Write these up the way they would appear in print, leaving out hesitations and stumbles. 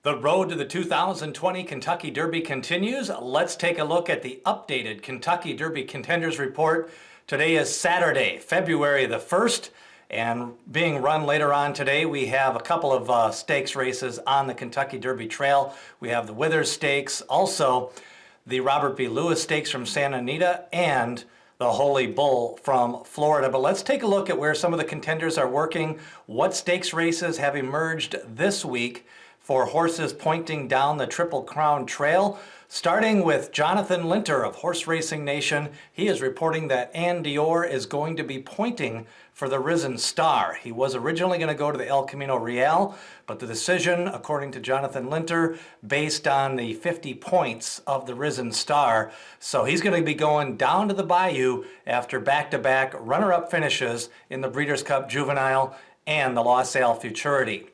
The road to the 2020 Kentucky Derby continues. Let's take a look at the updated Kentucky Derby Contenders report. Today is Saturday, February the 1st, and being run later on today, we have a couple of stakes races on the Kentucky Derby Trail. We have the Withers Stakes, also the Robert B. Lewis Stakes from Santa Anita, and the Holy Bull from Florida. But let's take a look at where some of the contenders are working, what stakes races have emerged this week for horses pointing down the Triple Crown Trail. Starting with Jonathan Linter of Horse Racing Nation, he is reporting that Ann Dior is going to be pointing for the Risen Star. He was originally going to go to the El Camino Real, but the decision, according to Jonathan Linter, based on the 50 points of the Risen Star. So he's going to be going down to the Bayou after back-to-back runner-up finishes in the Breeders' Cup Juvenile and the La Salle Futurity.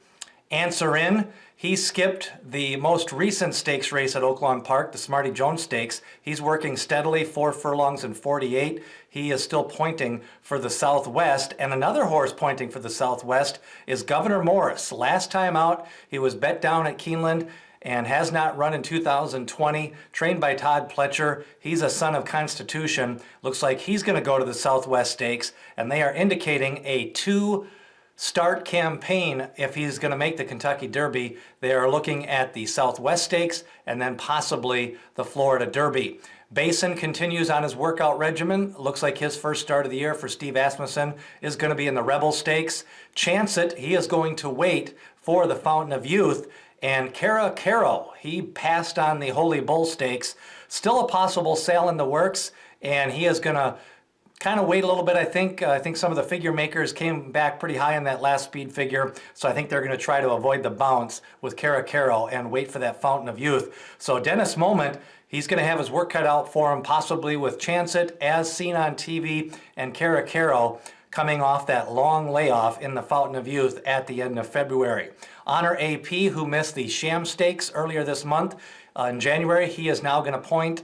Answer In, he skipped the most recent stakes race at Oaklawn Park, the Smarty Jones Stakes. He's working steadily, 4 furlongs and 48. He is still pointing for the Southwest. And another horse pointing for the Southwest is Governor Morris. Last time out, he was bet down at Keeneland and has not run in 2020, trained by Todd Pletcher. He's a son of Constitution. Looks like he's going to go to the Southwest Stakes, and they are indicating a two-start campaign if he's going to make the Kentucky Derby. They are looking at the Southwest Stakes and then possibly the Florida Derby. Basin continues on his workout regimen. Looks like his first start of the year for Steve Asmussen is going to be in the Rebel Stakes. Chance It, he is going to wait for the Fountain of Youth. And Cara Caro, he passed on the Holy Bull Stakes. Still a possible sale in the works, and he is going to kind of wait a little bit, I think. I think some of the figure makers came back pretty high in that last speed figure, so I think they're going to try to avoid the bounce with Cara Caro and wait for that Fountain of Youth. So Dennis Moment, he's going to have his work cut out for him, possibly with Chance It, as seen on TV, and Cara Caro coming off that long layoff in the Fountain of Youth at the end of February. Honor AP, who missed the Sham Stakes earlier this month in January, he is now going to point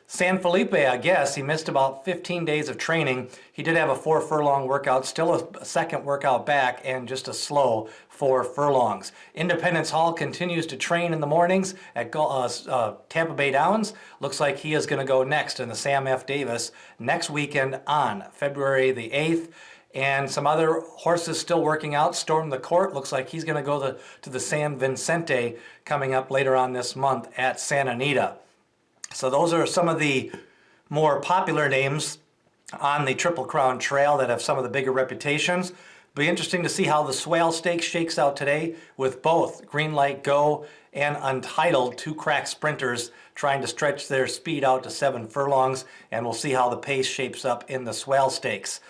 San Felipe, I guess. He missed about 15 days of training. He did have a 4 furlong workout, still a second workout back, and just a slow 4 furlongs. Independence Hall continues to train in the mornings at Tampa Bay Downs. Looks like he is going to go next in the Sam F. Davis next weekend on February the 8th. And some other horses still working out. Storm the Court, looks like he's going to go to the San Vicente coming up later on this month at Santa Anita. So those are some of the more popular names on the Triple Crown Trail that have some of the bigger reputations. Be interesting to see how the Swale Stakes shakes out today with both Green Light Go and Untitled, 2 crack sprinters trying to stretch their speed out to 7 furlongs, and we'll see how the pace shapes up in the Swale Stakes.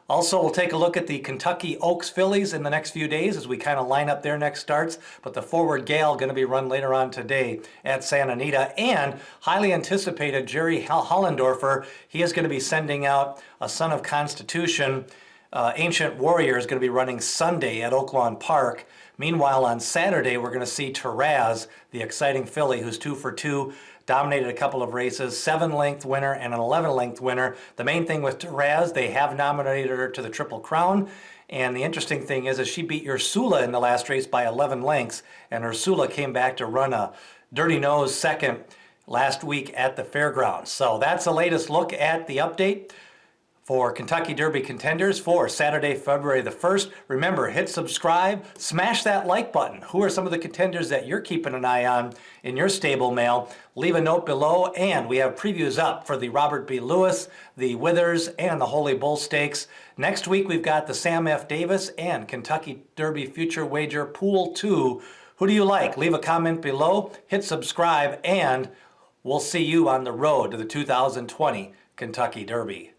Also, we'll take a look at the Kentucky Oaks fillies in the next few days as we kind of line up their next starts. But the Forward Gale going to be run later on today at Santa Anita. And highly anticipated Jerry Hollendorfer, he is going to be sending out a Son of Constitution. Ancient Warrior is going to be running Sunday at Oaklawn Park. Meanwhile, on Saturday, we're going to see Taraz, the exciting filly who's 2 for 2. Dominated a couple of races, 7-length winner and an 11-length winner. The main thing with Taraz, they have nominated her to the Triple Crown. And the interesting thing is she beat Ursula in the last race by 11 lengths. And Ursula came back to run a dirty nose second last week at the fairgrounds. So that's the latest look at the update for Kentucky Derby Contenders for Saturday, February the 1st. Remember, hit subscribe, smash that like button. Who are some of the contenders that you're keeping an eye on in your stable mail? Leave a note below, and we have previews up for the Robert B. Lewis, the Withers, and the Holy Bull Stakes. Next week, we've got the Sam F. Davis and Kentucky Derby Future Wager Pool 2. Who do you like? Leave a comment below, hit subscribe, and we'll see you on the road to the 2020 Kentucky Derby.